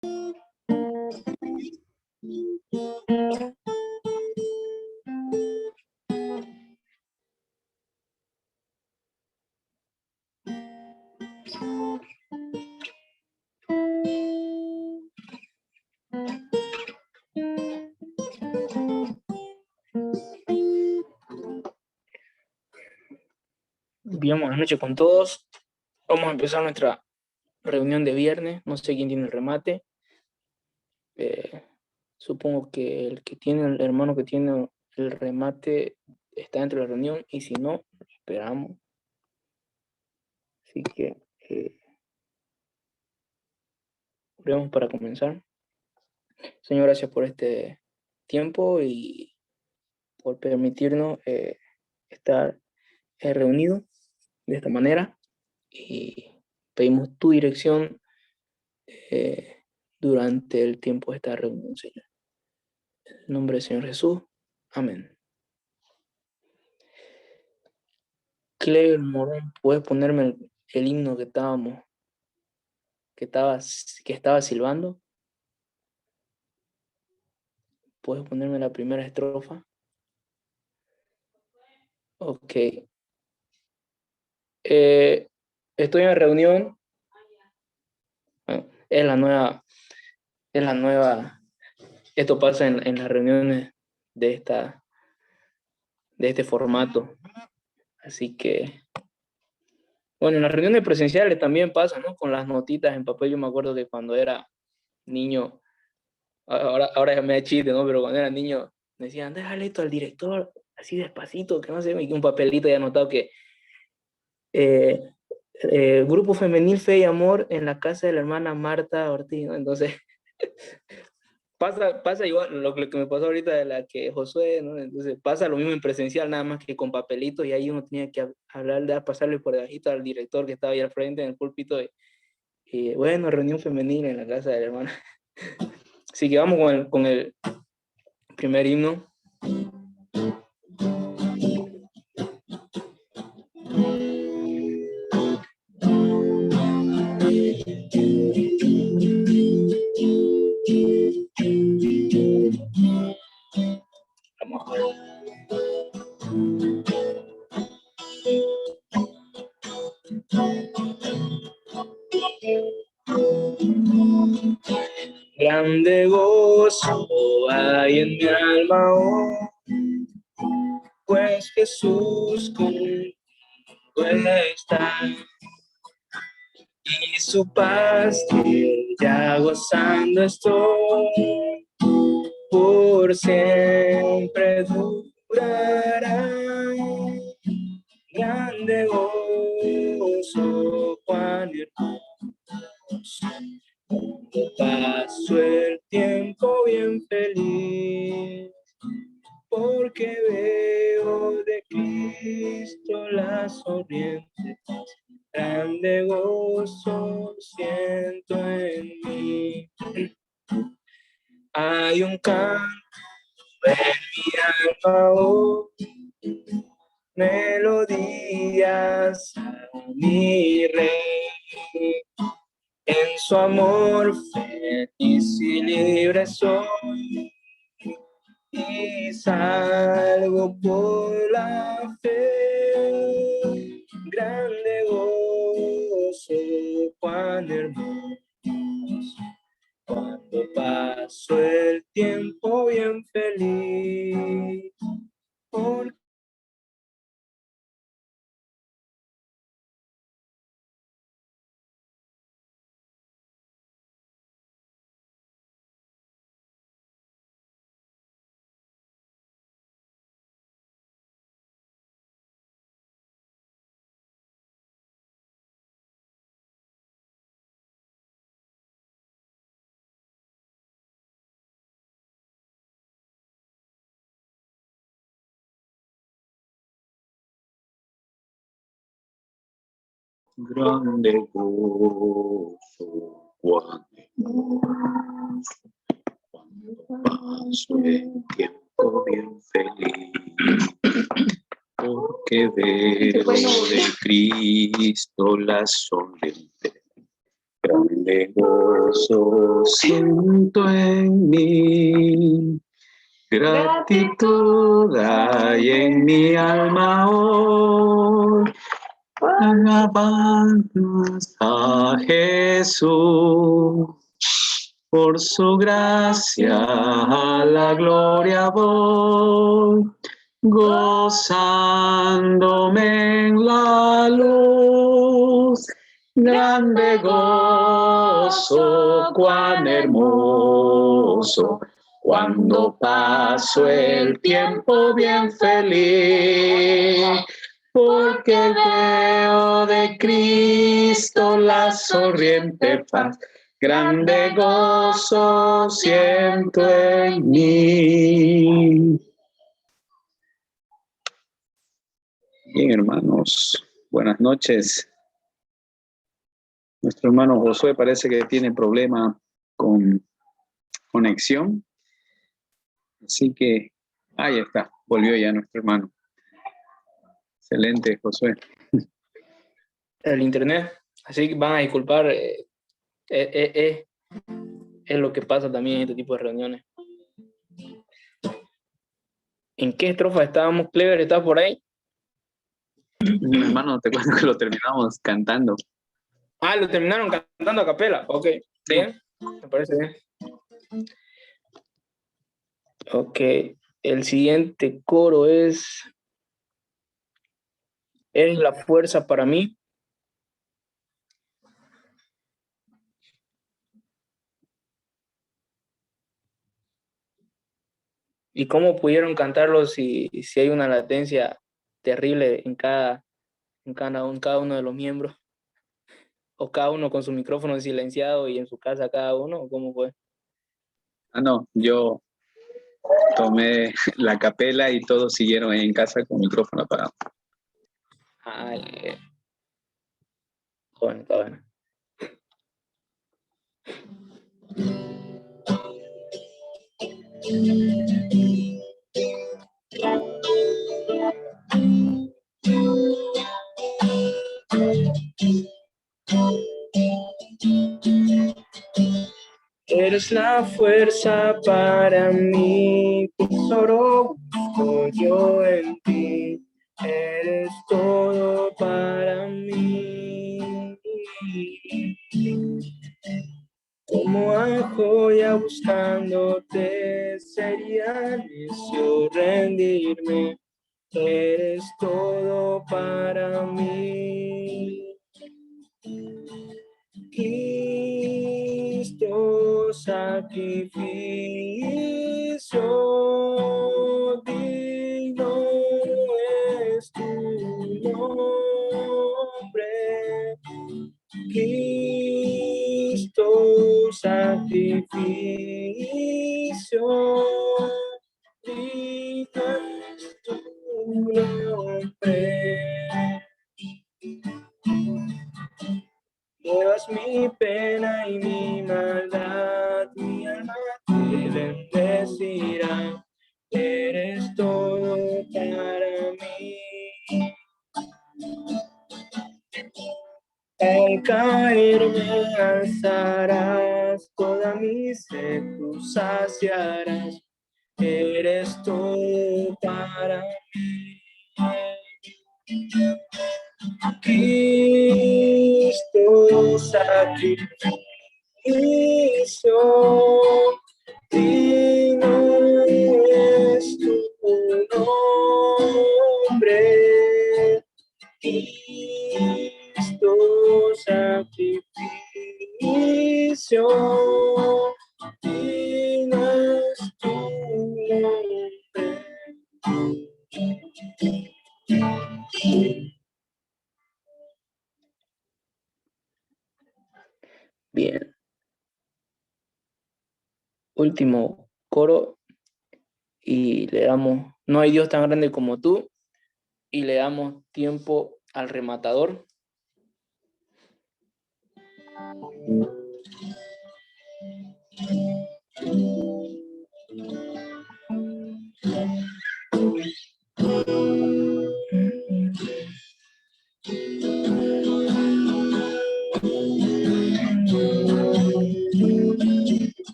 Bien, buenas noches con todos. Vamos a empezar nuestra reunión de viernes. No sé quién tiene el remate. Supongo que el hermano que tiene el remate está dentro de la reunión, y si no, esperamos. Así que oremos para comenzar. Señor, gracias por este tiempo y por permitirnos estar reunidos de esta manera, y pedimos tu dirección durante el tiempo de esta reunión, Señor. En el nombre del Señor Jesús. Amén. Claire Morón, ¿puedes ponerme el himno que estaba silbando? ¿Puedes ponerme la primera estrofa? Ok. Estoy en reunión. Bueno, es la nueva. Esto pasa en las reuniones de este formato. Así que, bueno, en las reuniones presenciales también pasa, ¿no? Con las notitas en papel. Yo me acuerdo que cuando era niño, ahora ya me da chiste, ¿no? Pero cuando era niño me decían, déjale esto al director, así despacito, que no sé, un papelito y anotado que Grupo Femenil Fe y Amor en la casa de la hermana Marta Ortiz, ¿no? Entonces, pasa igual lo que me pasó ahorita de la que Josué, ¿no? Entonces, pasa lo mismo en presencial, nada más que con papelitos, y ahí uno tenía que pasarle por debajito al director que estaba ahí al frente en el púlpito, y bueno, reunión femenina en la casa de la hermana. Así que vamos con el primer himno. Vamos a ver. Grande gozo hay en mi alma hoy, pues Jesús conmigo está, y su paz que ya gozando estoy, por siempre durará. Grande gozo, cuán hermoso, paso el tiempo bien feliz, porque veo de Cristo la sonriente. Grande gozo siento en mí. Hay un canto en mi alma hoy, melodías a mi rey. En su amor feliz y libre soy, y salgo por la fe. Grande gozo, cuán hermoso, cuando paso el tiempo bien feliz. Porque grande gozo, cuán hermoso, cuando paso el tiempo bien feliz, porque veo de Cristo la sonriente. Grande grande gozo siento en mí. Gratitud hay en mi alma hoy. Alabanzas a Jesús. Por su gracia a la gloria voy, gozándome en la luz. Grande gozo, cuán hermoso, cuando paso el tiempo bien feliz, porque veo de Cristo la sonriente paz. Grande gozo siento en mí. Bien, hermanos, buenas noches. Nuestro hermano Josué parece que tiene problema con conexión. Así que ahí está, volvió ya nuestro hermano. Excelente, Josué. El internet, así que van a disculpar, es lo que pasa también en este tipo de reuniones. ¿En qué estrofa estábamos, Clever? ¿Estás por ahí? Hermano, te cuento que lo terminamos cantando. Ah, lo terminaron cantando a capela. Ok, bien, me parece bien. Ok, el siguiente coro es Eres la fuerza para mí. ¿Y cómo pudieron cantarlo si hay una latencia terrible en cada uno de los miembros? ¿O cada uno con su micrófono silenciado y en su casa cada uno? ¿O cómo fue? Ah, no, yo tomé la capela y todos siguieron ahí en casa con micrófono apagado. Ay, bueno, está bueno. Eres la fuerza para mí, tesoro busco yo en ti. Eres todo para mí. Como a joya buscándote, sería necio rendirme. Eres todo para mí. Cristo, sacrificio, digno es tu nombre. Cristo, sacrificio, digno es tu nombre. Llevas mi pena y mi maldad, mi alma te bendecirá. Eres todo para mí. Al caer me alzarás, toda mi sed tú saciarás. Eres todo para mí. Cristo, sacrificio, digno es tu nombre. Cristo, sacrificio, digno es tu nombre. Bien. Último coro y le damos, no hay Dios tan grande como tú, y le damos tiempo al rematador.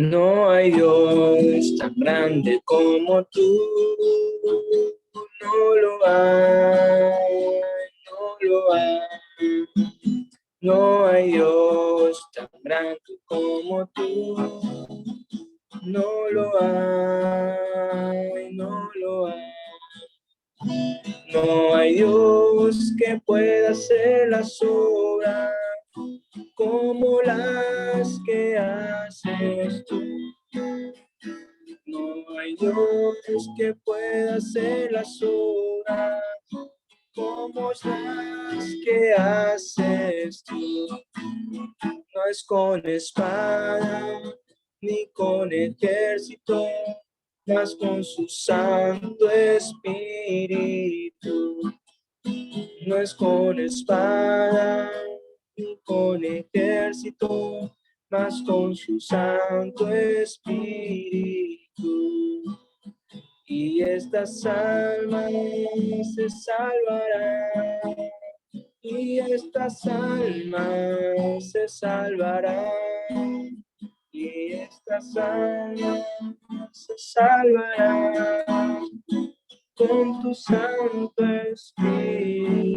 No hay Dios tan grande como tú. No lo hay, no lo hay. No hay Dios tan grande como tú. No lo hay, no lo hay. No hay Dios que pueda hacer las obras como las que haces tú. No hay Dios que pueda hacer las obras como las que haces tú. No es con espada ni con ejército, mas con su Santo Espíritu. No es con espada ni con ejército, mas con su Santo Espíritu. Y estas almas se salvarán, y estas almas se salvarán, y estas almas se salvarán con tu Santo Espíritu.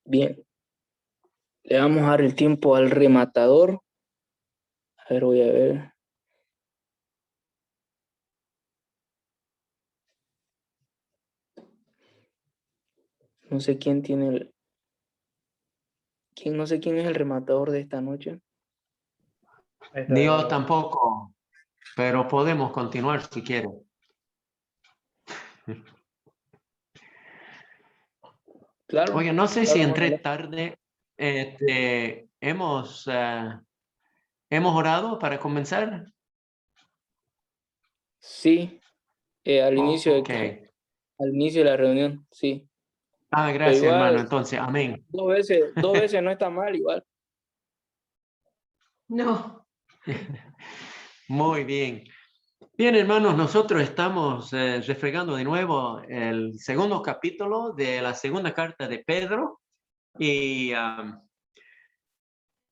Bien, le vamos a dar el tiempo al rematador. A ver, voy a ver. No sé quién tiene el... no sé quién es el rematador de esta noche. Ni yo tampoco, pero podemos continuar si quiere. Claro. Oye, no sé Claro, si entré Manuel. tarde. Hemos orado para comenzar. Sí, al inicio Ok. al inicio de la reunión, sí. Pero Gracias, hermano. igual, Entonces, amén. dos veces no está mal, igual. No. Muy bien. Bien, hermanos, nosotros estamos refregando de nuevo el segundo capítulo de la segunda carta de Pedro. Y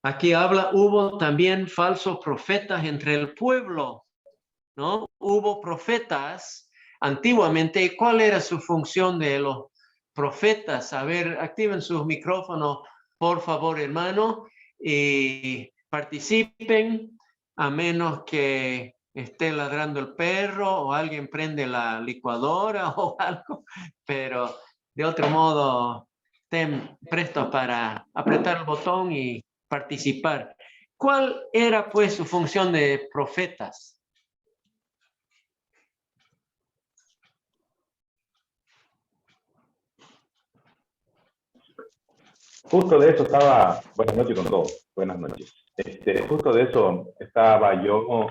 aquí hubo también falsos profetas entre el pueblo, ¿no? Hubo profetas antiguamente. ¿Cuál era su función de los profetas? A ver, activen sus micrófonos, por favor, hermano, y participen, a menos que esté ladrando el perro o alguien prende la licuadora o algo, pero de otro modo, estén prestos para apretar el botón y participar. ¿Cuál era pues su función de profetas? Justo de eso estaba, buenas noches con todos, buenas noches. Justo de eso estaba yo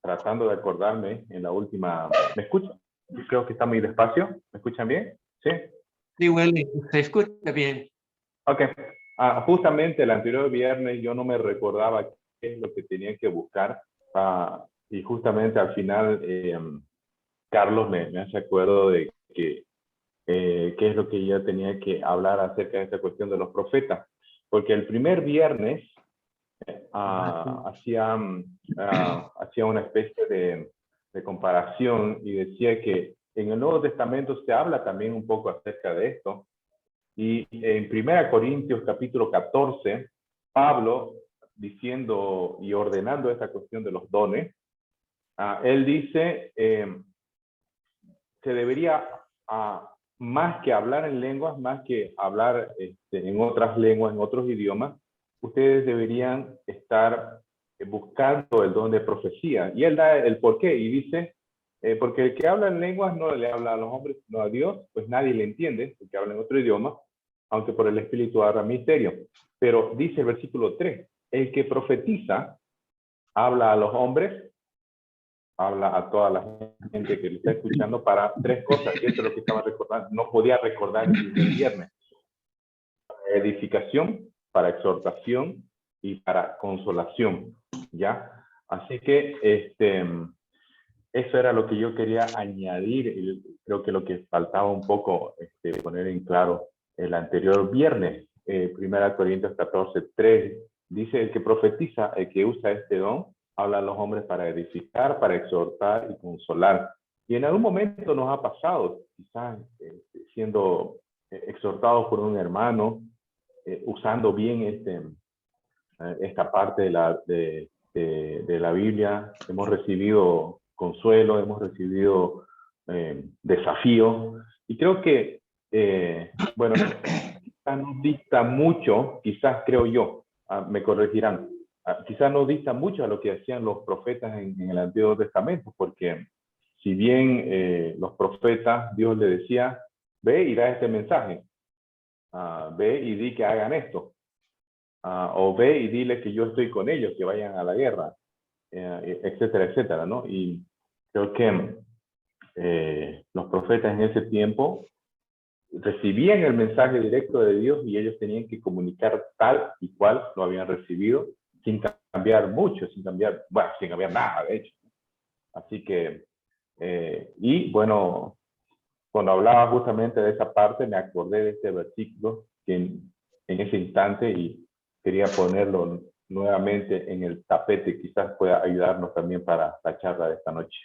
tratando de acordarme en la última, ¿me escuchan? Creo que está muy despacio, ¿me escuchan bien? ¿Sí? Sí, Willy, se escucha bien. Ok. Justamente el anterior viernes yo no me recordaba qué es lo que tenía que buscar y justamente al final Carlos me hace acuerdo de que qué es lo que yo tenía que hablar acerca de esta cuestión de los profetas. Porque el primer viernes hacía una especie de comparación y decía que en el Nuevo Testamento se habla también un poco acerca de esto. Y en 1 Corintios capítulo 14, Pablo, diciendo y ordenando esta cuestión de los dones, él dice, se debería, más que hablar en lenguas, más que hablar en otras lenguas, en otros idiomas, ustedes deberían estar buscando el don de profecía. Y él da el porqué y dice, porque el que habla en lenguas no le habla a los hombres, sino a Dios, pues nadie le entiende, porque habla en otro idioma, aunque por el Espíritu habla misterio. Pero dice el versículo 3, el que profetiza habla a los hombres, habla a toda la gente que le está escuchando para tres cosas, y esto es lo que estaba recordando, no podía recordar el primer viernes. Para edificación, para exhortación y para consolación, ¿ya? Así que eso era lo que yo quería añadir. Y creo que lo que faltaba un poco poner en claro el anterior viernes, 1 Corintios 14:3, dice: el que profetiza, el que usa este don, habla a los hombres para edificar, para exhortar y consolar. Y en algún momento nos ha pasado, quizás siendo exhortados por un hermano, usando bien esta parte de la Biblia, hemos recibido consuelo, hemos recibido desafío. Y creo que, bueno, quizás nos dicta mucho, quizás creo yo, me corregirán, quizás nos dicta mucho a lo que hacían los profetas en el Antiguo Testamento, porque si bien los profetas, Dios le decía: ve y da este mensaje, ve y di que hagan esto, o ve y dile que yo estoy con ellos, que vayan a la guerra, etcétera, etcétera, ¿no? Y creo que los profetas en ese tiempo recibían el mensaje directo de Dios y ellos tenían que comunicar tal y cual lo habían recibido, sin cambiar mucho, sin cambiar nada, de hecho. Así que, y bueno, cuando hablaba justamente de esa parte, me acordé de este versículo que en ese instante, y quería ponerlo nuevamente en el tapete, quizás pueda ayudarnos también para la charla de esta noche.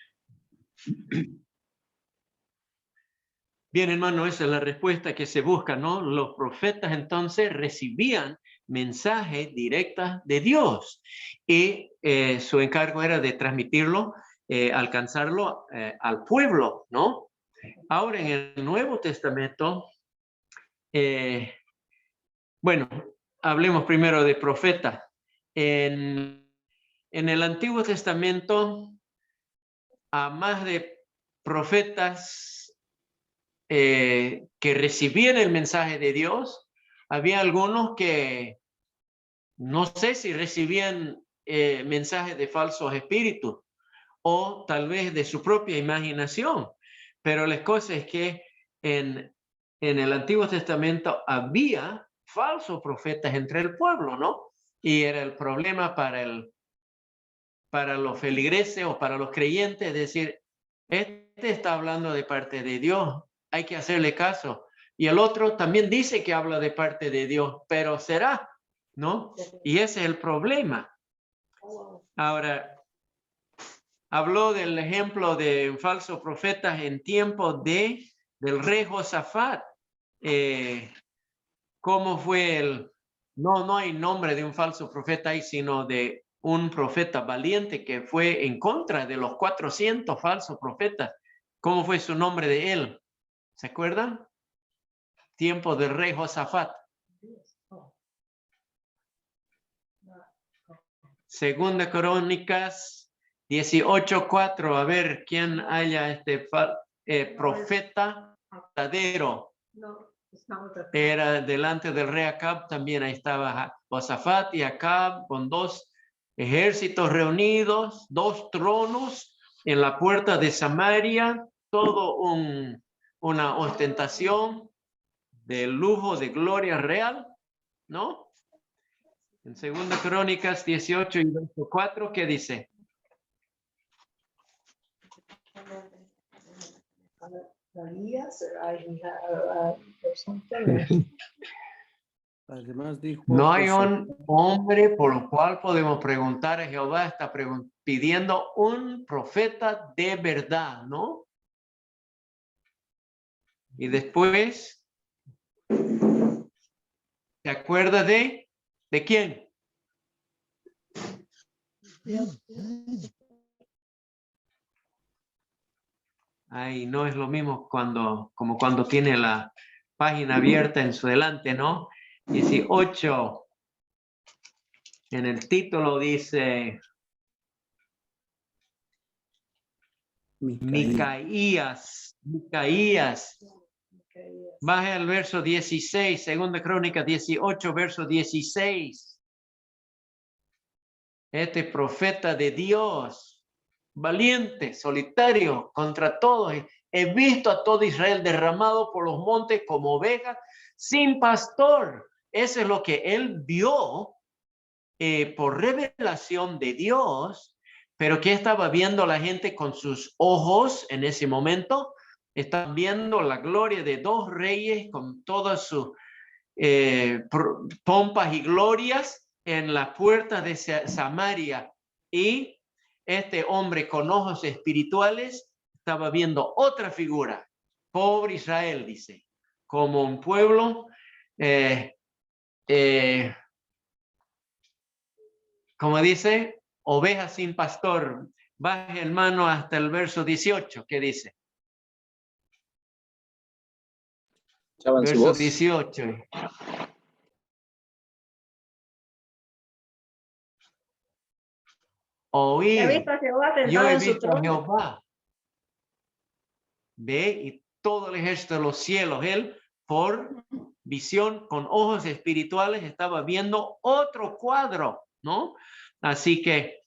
Bien, hermano, esa es la respuesta que se busca, ¿no? Los profetas entonces recibían mensajes directos de Dios y su encargo era de transmitirlo, alcanzarlo al pueblo, ¿no? Ahora en el Nuevo Testamento, bueno, hablemos primero de profetas. En el Antiguo Testamento, a más de profetas que recibían el mensaje de Dios, había algunos que no sé si recibían mensajes de falsos espíritus o tal vez de su propia imaginación, pero la cosa es que en el Antiguo Testamento había falsos profetas entre el pueblo, ¿no? Y era el problema para los feligreses o para los creyentes, es decir, este está hablando de parte de Dios, hay que hacerle caso. Y el otro también dice que habla de parte de Dios, pero será, ¿no? Y ese es el problema. Ahora, habló del ejemplo de falsos profetas en tiempos del rey Josafat. ¿Cómo fue no hay nombre de un falso profeta ahí, sino de un profeta valiente que fue en contra de los 400 falsos profetas. ¿Cómo fue su nombre de él? ¿Se acuerdan? Tiempo del rey Josafat. Segunda Crónicas 18:4. A ver, ¿quién haya profeta verdadero? Era delante del rey Acab, también ahí estaba Josafat y Acab con 2 ejércitos reunidos, 2 tronos en la puerta de Samaria, todo una ostentación de lujo, de gloria real, ¿no? En Segunda Crónicas 18 y verso 4, ¿qué dice? Además dijo, No hay un hombre por lo cual podemos preguntar a Jehová, está pidiendo un profeta de verdad, ¿no? Y después, ¿se acuerda de quién? Ay, no es lo mismo como cuando tiene la página abierta en su delante, ¿no? 18. En el título dice Micaías. Baje al verso 16, Segunda Crónica 18, verso 16. Este profeta de Dios, valiente, solitario, contra todos. He visto a todo Israel derramado por los montes como ovejas sin pastor. Eso es lo que él vio por revelación de Dios, Pero ¿qué estaba viendo la gente con sus ojos en ese momento? Estaban viendo la gloria de dos reyes con todas sus pompas y glorias en las puertas de Samaria. Y este hombre con ojos espirituales estaba viendo otra figura. Pobre Israel, dice, como un pueblo como dice, ovejas sin pastor. Baje, hermano, hasta el verso 18. ¿Qué dice? Escuchaban su Verso voz. 18. ¿Y ha Oír, visto a Jehová yo sentado he en su visto a trono? Jehová. Ve, y todo el ejército de los cielos, él por visión con ojos espirituales estaba viendo otro cuadro, ¿no? Así que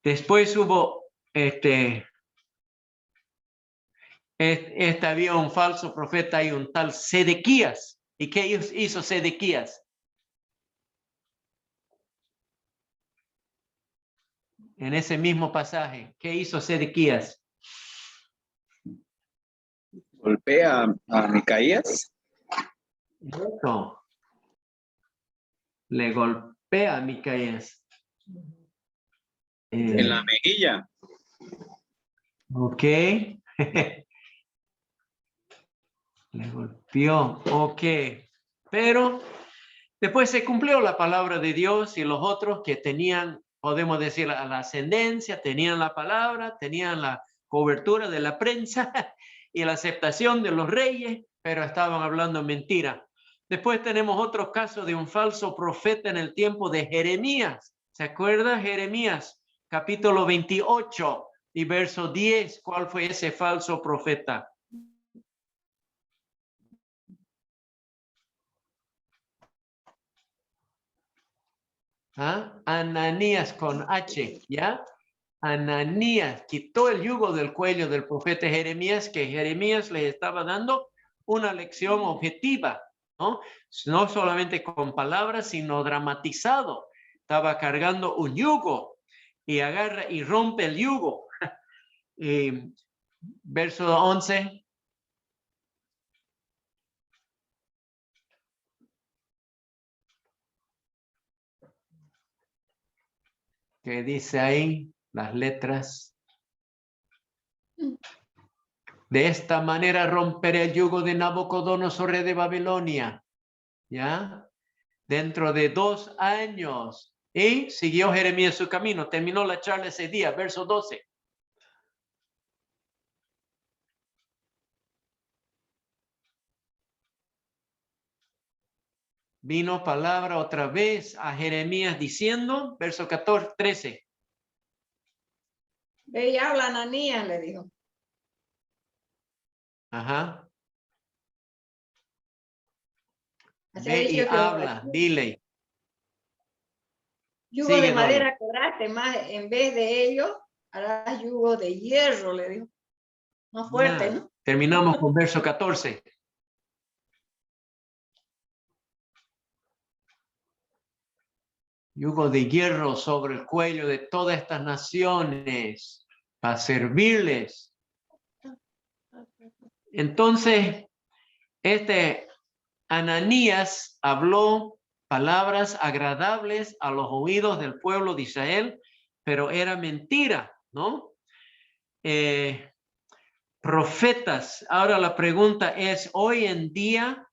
después hubo había un falso profeta y un tal Sedequías. ¿Y qué hizo Sedequías? En ese mismo pasaje, ¿qué hizo Sedequías? Golpea a Micaías. No. Le golpea a Micaías. En la mejilla. Ok. Le golpeó. Ok. Pero después se cumplió la palabra de Dios y los otros que tenían, podemos decir, la ascendencia, tenían la palabra, tenían la cobertura de la prensa y la aceptación de los reyes, pero estaban hablando mentira. Después tenemos otro caso de un falso profeta en el tiempo de Jeremías. ¿Se acuerda? Jeremías, capítulo 28 y verso 10. ¿Cuál fue ese falso profeta? ¿Ah? Ananías con H, ¿ya? Ananías quitó el yugo del cuello del profeta Jeremías, que Jeremías le estaba dando una lección objetiva, ¿no? No solamente con palabras, sino dramatizado. Estaba cargando un yugo y agarra y rompe el yugo. Verso 11. ¿Qué dice ahí? Las letras. De esta manera romperé el yugo de Nabucodonosor, rey de Babilonia. ¿Ya? Dentro de 2 años. Y siguió Jeremías su camino. Terminó la charla ese día, verso 12. Vino palabra otra vez a Jeremías diciendo, verso 13. Ve y habla Ananías, le dijo. Ajá. Así Ve ha y dicho Jehová. habla, dile. Yugo Sigue, de madera cobraste, más en vez de ello harás yugo de hierro, le dijo. Más fuerte, ¿no? Terminamos con verso 14. Yugo de hierro sobre el cuello de todas estas naciones para servirles. Entonces, Ananías habló palabras agradables a los oídos del pueblo de Israel, pero era mentira, ¿no? Profetas. Ahora la pregunta es, ¿hoy en día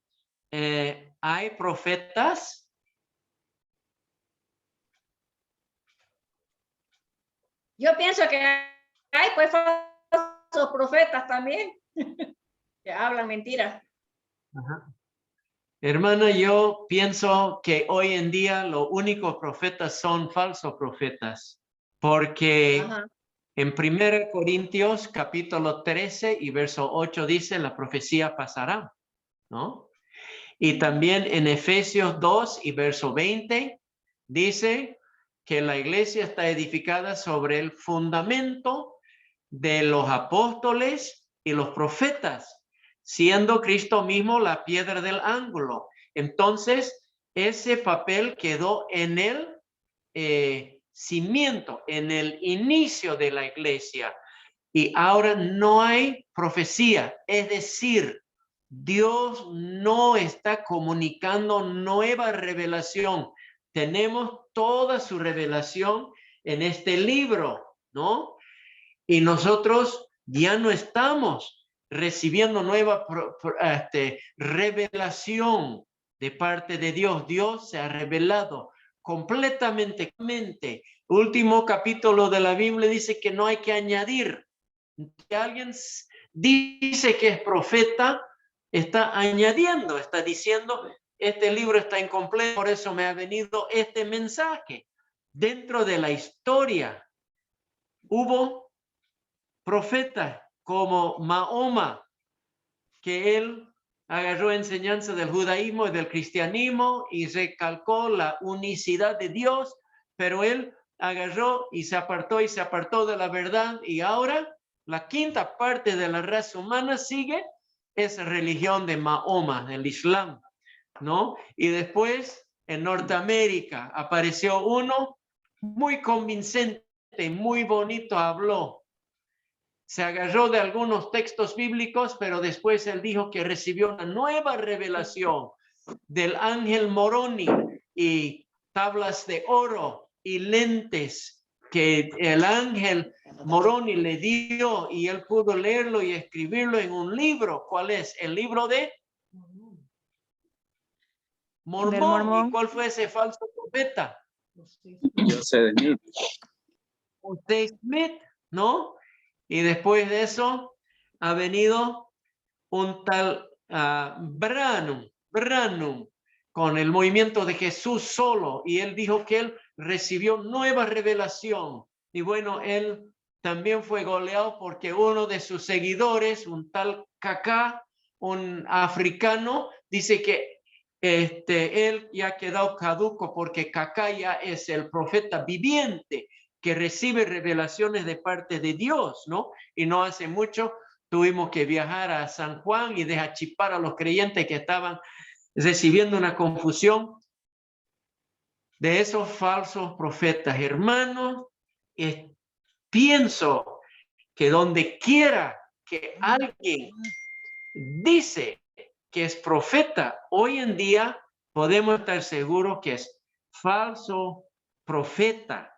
hay profetas? Yo pienso que hay pues falsos profetas también que hablan mentiras. Ajá. Hermana, yo pienso que hoy en día los únicos profetas son falsos profetas, porque en 1 Corintios capítulo 13 y verso 8 dice, la profecía pasará, ¿no? Y también en Efesios 2 y verso 20 dice que la iglesia está edificada sobre el fundamento de los apóstoles y los profetas, siendo Cristo mismo la piedra del ángulo. Entonces, ese papel quedó en el cimiento, en el inicio de la iglesia. Y ahora no hay profecía, es decir, Dios no está comunicando nueva revelación. Tenemos toda su revelación en este libro, ¿no? Y nosotros ya no estamos recibiendo nueva revelación de parte de Dios. Dios se ha revelado completamente. Último capítulo de la Biblia dice que no hay que añadir. Si alguien dice que es profeta, está añadiendo, está diciendo, este libro está incompleto, por eso me ha venido este mensaje. Dentro de la historia hubo profetas como Mahoma, que él agarró enseñanza del judaísmo y del cristianismo y recalcó la unicidad de Dios, pero él agarró y se apartó de la verdad, y ahora la quinta parte de la raza humana sigue esa religión de Mahoma, el Islam, ¿no? Y después en Norteamérica apareció uno muy convincente, muy bonito, habló. Se agarró de algunos textos bíblicos, pero después él dijo que recibió una nueva revelación del ángel Moroni y tablas de oro y lentes que el ángel Moroni le dio, y él pudo leerlo y escribirlo en un libro. ¿Cuál es? El libro de Mormón. ¿Y cuál fue ese falso profeta? Joseph Smith. Joseph Smith, ¿no? Y después de eso ha venido un tal Branham con el movimiento de Jesús solo, y él dijo que él recibió nueva revelación. Y bueno, él también fue goleado porque uno de sus seguidores, un tal Kaká, un africano, dice que él ya ha quedado caduco porque Kaká ya es el profeta viviente que recibe revelaciones de parte de Dios, ¿no? Y no hace mucho tuvimos que viajar a San Juan y desachipar a los creyentes que estaban recibiendo una confusión de esos falsos profetas. Hermanos, pienso que donde quiera que alguien dice que es profeta, hoy en día podemos estar seguros que es falso profeta.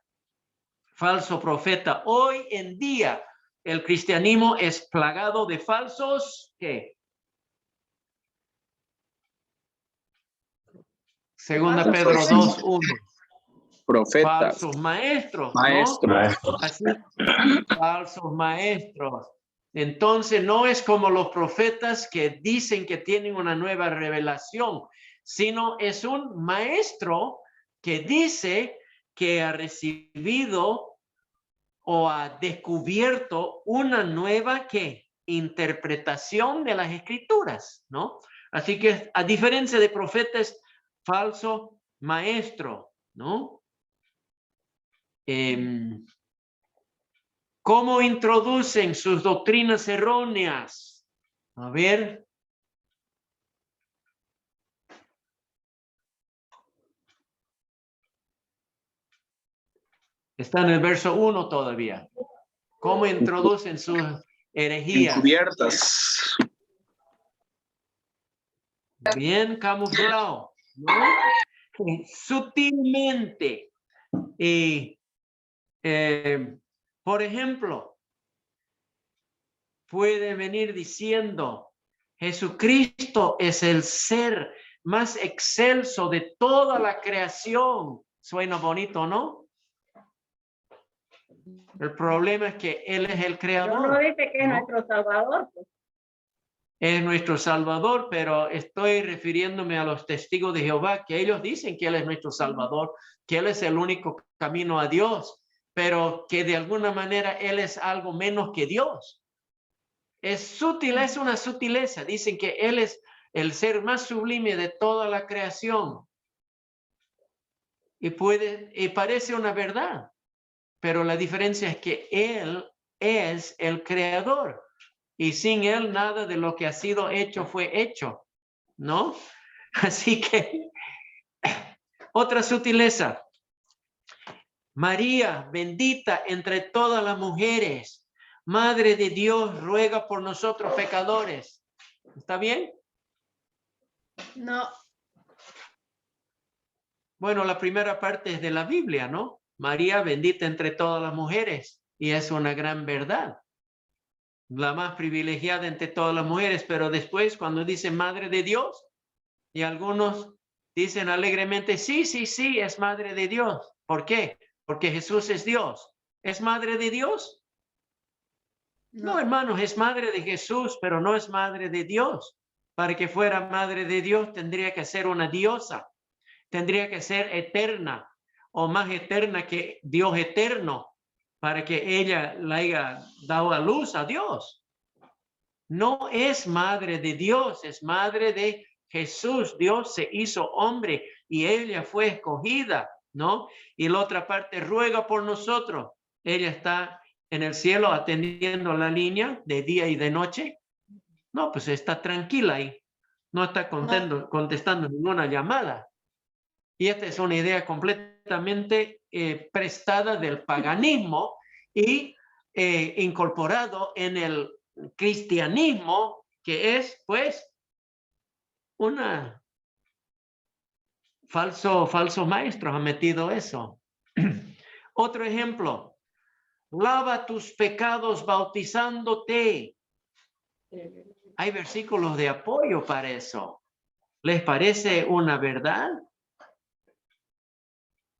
Falso profeta. Hoy en día el cristianismo es plagado de falsos, ¿qué? Segunda Pedro 2:1. Profetas. Falsos maestros, Maestros. ¿no? Así, falsos maestros. Entonces no es como los profetas que dicen que tienen una nueva revelación, sino es un maestro que dice que ha recibido o ha descubierto una nueva interpretación de las escrituras, ¿no? Así que a diferencia de profetas, falso maestro, ¿no? ¿Cómo introducen sus doctrinas erróneas? A ver. Está en el verso 1 todavía. ¿Cómo introducen sus herejías? Encubiertas. Bien camuflado, ¿no? Sutilmente. Y, por ejemplo, puede venir diciendo, Jesucristo es el ser más excelso de toda la creación. Suena bonito, ¿no? El problema es que Él es el creador. Pero no dice que es ¿no? nuestro Salvador. Pues. Es nuestro Salvador, pero estoy refiriéndome a los testigos de Jehová, que ellos dicen que Él es nuestro Salvador, que Él es el único camino a Dios, pero que de alguna manera Él es algo menos que Dios. Es sutil, es una sutileza. Dicen que Él es el ser más sublime de toda la creación. Y parece una verdad, pero la diferencia es que Él es el creador. Y sin Él nada de lo que ha sido hecho fue hecho, ¿no? Así que, otra sutileza. María, bendita entre todas las mujeres, Madre de Dios, ruega por nosotros pecadores. ¿Está bien? No, Bueno, la primera parte es de la Biblia, ¿no? María, bendita entre todas las mujeres. Y es una gran verdad. La más privilegiada entre todas las mujeres. Pero después, cuando dice Madre de Dios, y algunos dicen alegremente, sí, sí, sí, es Madre de Dios. ¿Por qué? Porque Jesús es Dios. ¿Es Madre de Dios? No, hermanos, es Madre de Jesús, pero no es Madre de Dios. Para que fuera Madre de Dios, tendría que ser una diosa. Tendría que ser eterna o más eterna que Dios eterno para que ella le haya dado a luz a Dios. No es madre de Dios, es madre de Jesús. Dios se hizo hombre y ella fue escogida, ¿no? Y la otra parte, ruega por nosotros. Ella está en el cielo atendiendo la línea de día y de noche. No, pues está tranquila ahí. No está contestando ninguna llamada. Y esta es una idea completamente prestada del paganismo y incorporado en el cristianismo, que es, pues, una falso maestro ha metido eso. Otro ejemplo, lava tus pecados bautizándote. Hay versículos de apoyo para eso. ¿Les parece una verdad?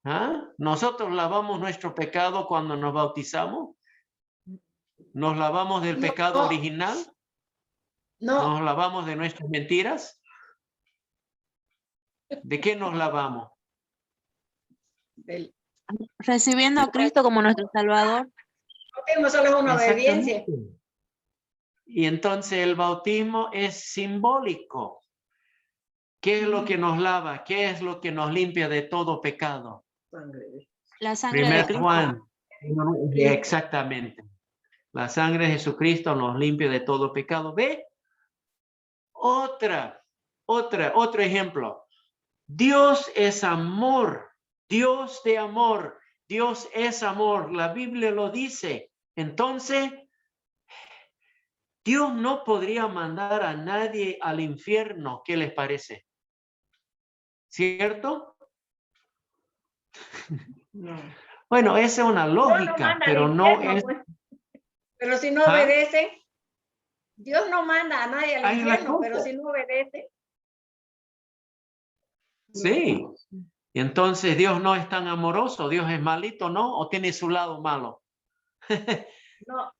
¿Ah? ¿Nosotros lavamos nuestro pecado cuando nos bautizamos? ¿Nos lavamos del pecado original? no. ¿Nos lavamos de nuestras mentiras? ¿De qué nos lavamos? Recibiendo a Cristo como nuestro Salvador. No solo una obediencia. Exactamente. Y entonces el bautismo es simbólico. ¿Qué es lo que nos lava? ¿Qué es lo que nos limpia de todo pecado? La sangre de Primer Cristo. Juan. Exactamente. La sangre de Jesucristo nos limpia de todo pecado. ¿Ve? Otro ejemplo. Dios es amor. Dios de amor. Dios es amor. La Biblia lo dice. Entonces, Dios no podría mandar a nadie al infierno. ¿Qué les parece? ¿Cierto? No. Bueno, esa es una lógica, pero no es... Pues. Pero si no obedece, Dios no manda a nadie al infierno, pero si no obedece. Sí. Y entonces Dios no es tan amoroso, Dios es malito, ¿no? ¿O tiene su lado malo?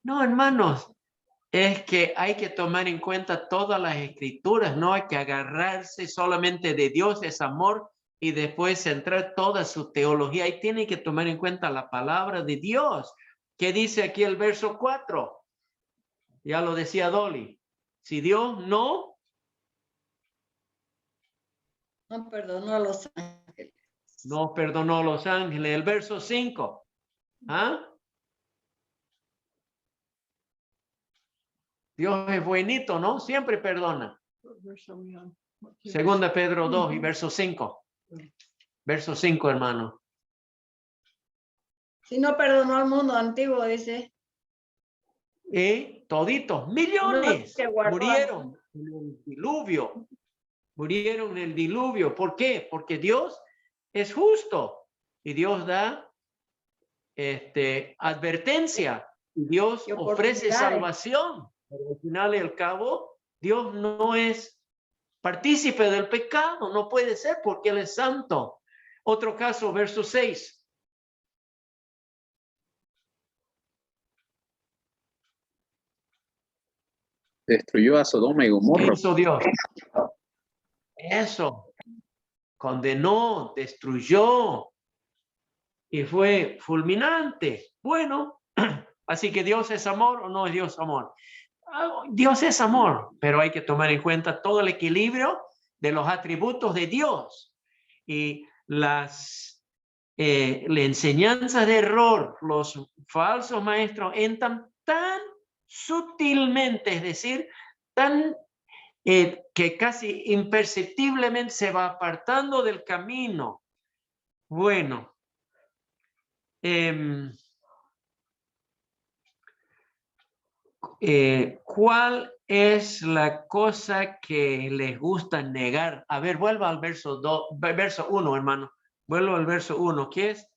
No, hermanos, es que hay que tomar en cuenta todas las escrituras, no hay que agarrarse solamente de Dios es amor y después centrar toda su teología. Y tiene que tomar en cuenta la palabra de Dios. ¿Qué dice aquí el verso 4? Ya lo decía Dolly. Si Dios no perdonó a los ángeles. No perdonó a los ángeles. El verso 5. ¿Ah? Dios es buenito, ¿no? Siempre perdona. Segunda Pedro 2 y verso 5. Verso 5, hermano. Si no perdonó al mundo antiguo, dice. Y toditos, millones, murieron en el diluvio. Murieron en el diluvio. ¿Por qué? Porque Dios es justo. Y Dios da advertencia. Y Dios ofrece salvación. Pero al final y al cabo, Dios no es partícipe del pecado. No puede ser porque Él es santo. Otro caso, verso 6. Destruyó a Sodoma y Gomorra. ¿Qué hizo Dios? Eso. Condenó, destruyó. Y fue fulminante. Bueno, así que Dios es amor o no es Dios amor. Dios es amor, pero hay que tomar en cuenta todo el equilibrio de los atributos de Dios y la enseñanza de error, los falsos maestros entran tan sutilmente, es decir, tan que casi imperceptiblemente se va apartando del camino. Bueno, ¿cuál es la cosa que les gusta negar? A ver, vuelva al verso 1, hermano. Vuelvo al verso 1. ¿Qué es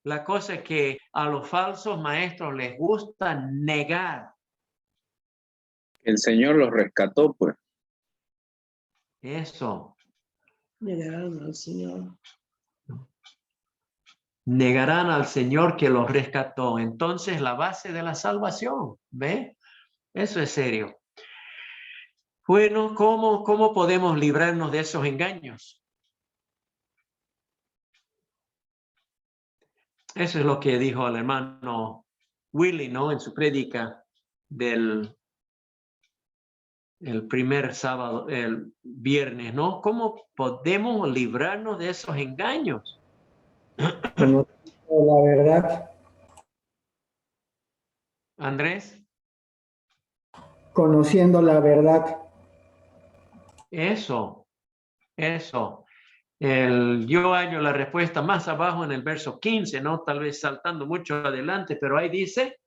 la cosa que a los falsos maestros les gusta negar? El Señor los rescató, pues. Eso. Negarán al Señor. Negarán al Señor que los rescató. Entonces, la base de la salvación, ¿ve? Eso es serio. Bueno, ¿cómo podemos librarnos de esos engaños? Eso es lo que dijo el hermano Willy, ¿no? En su prédica del el primer sábado, el viernes, ¿no? ¿Cómo podemos librarnos de esos engaños? La verdad. Andrés. Conociendo la verdad. Eso. Yo hallo la respuesta más abajo en el verso 15, ¿no? Tal vez saltando mucho adelante, pero ahí dice,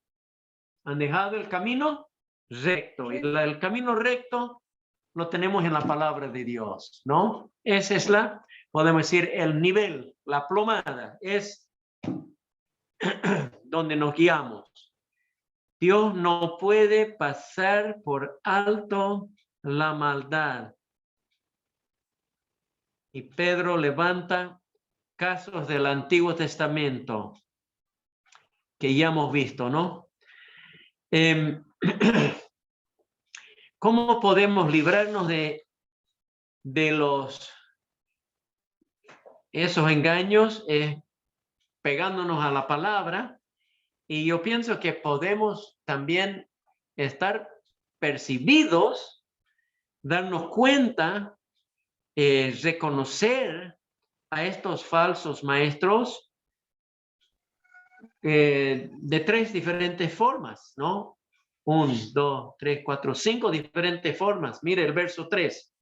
han dejado el camino recto. Y el camino recto lo tenemos en la palabra de Dios, ¿no? Esa es podemos decir, el nivel, la plomada, es donde nos guiamos. Dios no puede pasar por alto la maldad. Y Pedro levanta casos del Antiguo Testamento que ya hemos visto, ¿no? ¿Cómo podemos librarnos de esos engaños? Pegándonos a la palabra. Y yo pienso que podemos también estar percibidos, darnos cuenta, reconocer a estos falsos maestros de 3 diferentes formas, ¿no? 1, 2, 3, 4, 5 diferentes formas. Mire el verso 3.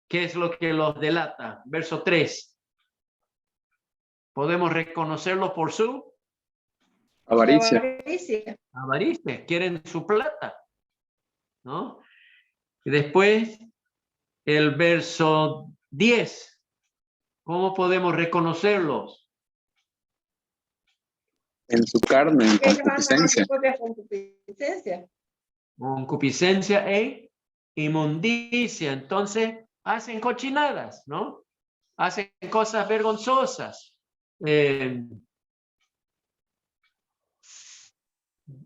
¿Qué es lo que los delata? Verso 3. Podemos reconocerlo por su Avaricia. avaricia. Quieren su plata, ¿no? Y después el verso 10. ¿Cómo podemos reconocerlos? En su carne, en concupiscencia. Concupiscencia e inmundicia. Entonces, hacen cochinadas, ¿no? Hacen cosas vergonzosas.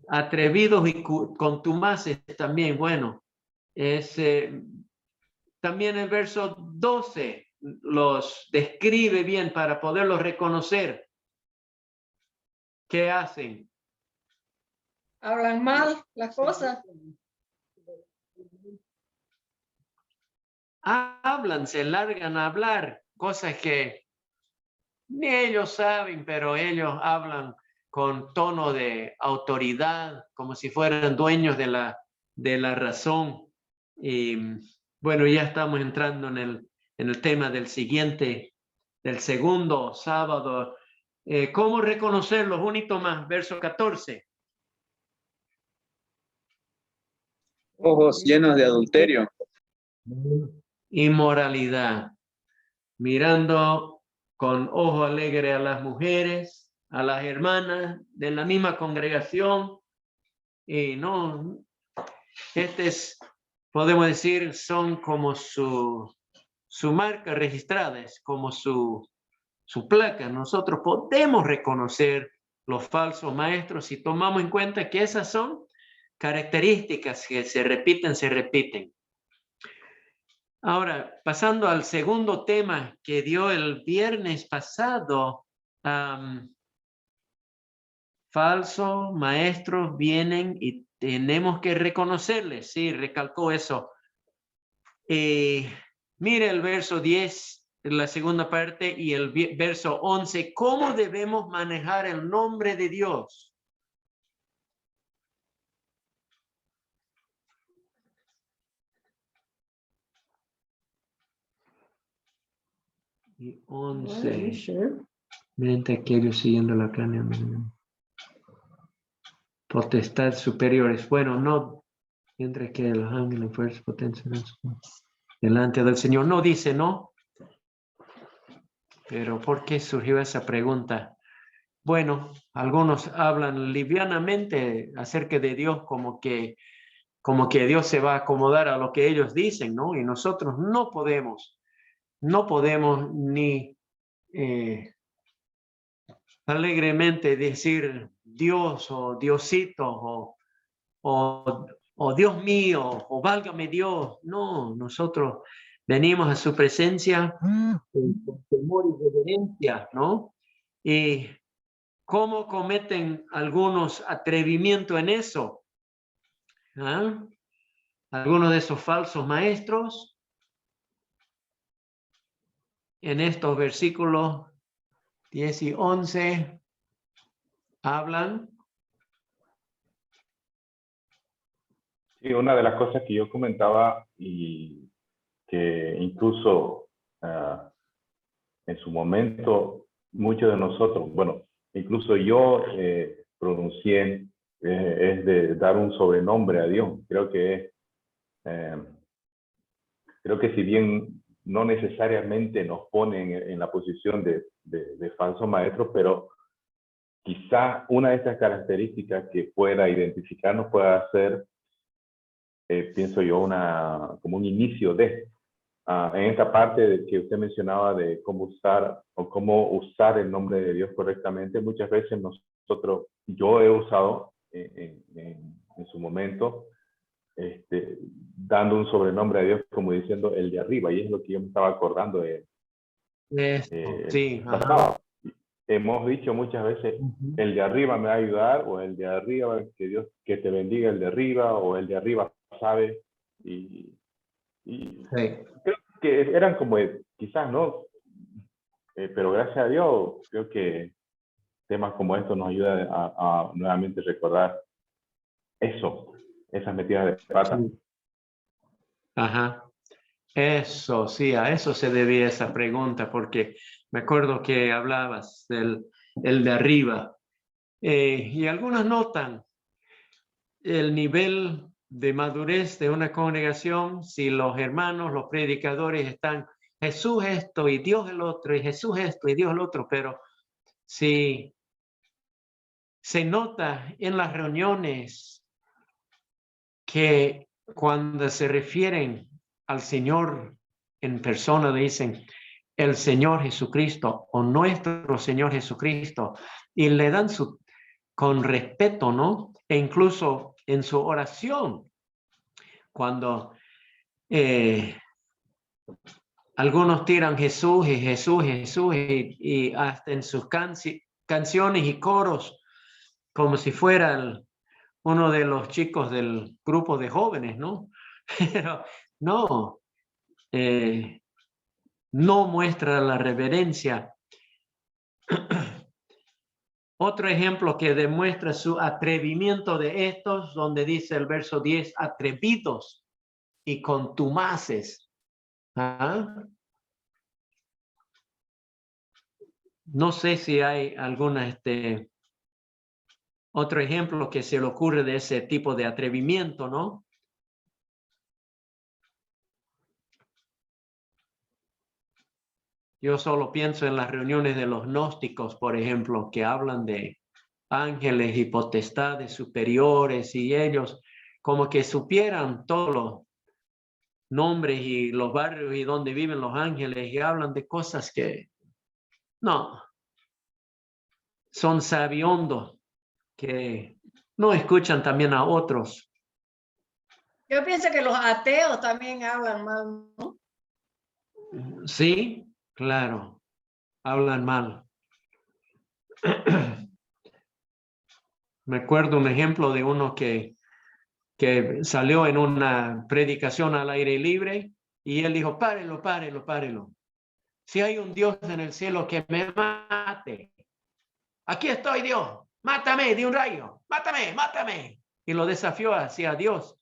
Atrevidos y contumaces también. Bueno, también el verso 12 los describe bien para poderlos reconocer. ¿Qué hacen? Hablan mal las cosas. Hablan, se largan a hablar, cosas que ni ellos saben, pero ellos hablan con tono de autoridad, como si fueran dueños de la razón. Y bueno, ya estamos entrando en el tema del segundo sábado. ¿Cómo reconocerlos? Un hito más, verso 14. Ojos llenos de adulterio. Inmoralidad. Mirando con ojo alegre a las mujeres, a las hermanas de la misma congregación. Y no, podemos decir, son como su marca registrada, es como su placa. Nosotros podemos reconocer los falsos maestros si tomamos en cuenta que esas son características que se repiten. Ahora, pasando al segundo tema que dio el viernes pasado, falsos maestros vienen y tenemos que reconocerles. Sí, recalcó eso. Mire el verso 10, la segunda parte, y el verso 11. ¿Cómo debemos manejar el nombre de Dios? y Well, 11. sure. Mente aquellos siguiendo la carne. Potestad superiores. Bueno, no, mientras que los ángeles fuerzas potencias delante del Señor. No dice, ¿no? Pero ¿por qué surgió esa pregunta? Bueno, algunos hablan livianamente acerca de Dios como que Dios se va a acomodar a lo que ellos dicen, ¿no? Y nosotros no podemos ni alegremente decir Dios o Diosito o Dios mío o válgame Dios. No, nosotros venimos a su presencia con temor y reverencia, ¿no? Y ¿cómo cometen algunos atrevimiento en eso? ¿Ah? Algunos de esos falsos maestros en estos versículos 10 y 11 hablan. Sí, una de las cosas que yo comentaba y que incluso en su momento muchos de nosotros, bueno, incluso yo pronuncié, es de dar un sobrenombre a Dios. Creo que si bien no necesariamente nos ponen en la posición de falsos maestros, pero quizá una de estas características que pueda identificarnos pueda ser, pienso yo, como un inicio de, en esta parte que usted mencionaba de cómo usar el nombre de Dios correctamente. Muchas veces yo he usado en su momento, dando un sobrenombre a Dios como diciendo el de arriba, y es lo que yo me estaba acordando de Sí, pasado. Hemos dicho muchas veces, el de arriba me va a ayudar, o el de arriba, que Dios que te bendiga el de arriba, o el de arriba sabe, y sí. creo que eran como, quizás no, pero gracias a Dios, creo que temas como estos nos ayudan a nuevamente recordar esas metidas de pata. Sí. Ajá. Eso, sí, a eso se debía esa pregunta, porque me acuerdo que hablabas del el de arriba, y algunos notan el nivel de madurez de una congregación si los hermanos, los predicadores están Jesús esto y Dios el otro, y Jesús esto y Dios el otro, pero si se nota en las reuniones que cuando se refieren al Señor en persona dicen el Señor Jesucristo o nuestro Señor Jesucristo, y le dan con respeto, ¿no? E incluso en su oración, cuando algunos tiran Jesús y Jesús y Jesús, y hasta en sus canciones y coros, como si fuera uno de los chicos del grupo de jóvenes, ¿no? Pero no, no muestra la reverencia. Otro ejemplo que demuestra su atrevimiento de estos, donde dice el verso 10, atrevidos y contumaces. ¿Ah? No sé si hay alguna, otro ejemplo que se le ocurre de ese tipo de atrevimiento, ¿no? Yo solo pienso en las reuniones de los gnósticos, por ejemplo, que hablan de ángeles y potestades superiores, y ellos como que supieran todos los nombres y los barrios y donde viven los ángeles, y hablan de cosas que no, son sabiondos, que no escuchan también a otros. Yo pienso que los ateos también hablan mal, ¿no? Sí, claro, hablan mal. Me acuerdo un ejemplo de uno que salió en una predicación al aire libre, y él dijo, párelo, párelo, párelo. Si hay un Dios en el cielo, que me mate. Aquí estoy, Dios. Mátame de un rayo. Mátame, mátame. Y lo desafió hacia Dios.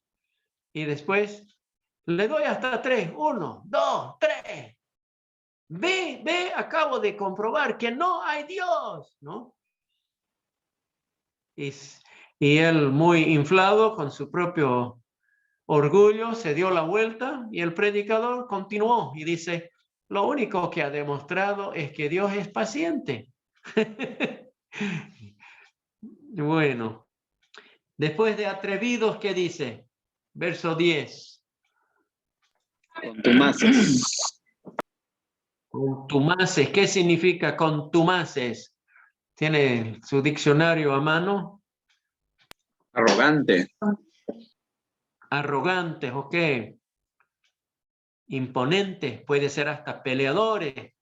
Y después le doy hasta 3. 1, 2, 3. ve, acabo de comprobar que no hay Dios, ¿no? Y él, muy inflado con su propio orgullo, se dio la vuelta y el predicador continuó y dice, lo único que ha demostrado es que Dios es paciente. Bueno, después de atrevidos, ¿qué dice? Verso 10. Contumaces. Contumaces, ¿qué significa contumaces? ¿Tiene su diccionario a mano? Arrogante. Arrogantes, ok. Imponentes, puede ser hasta peleadores.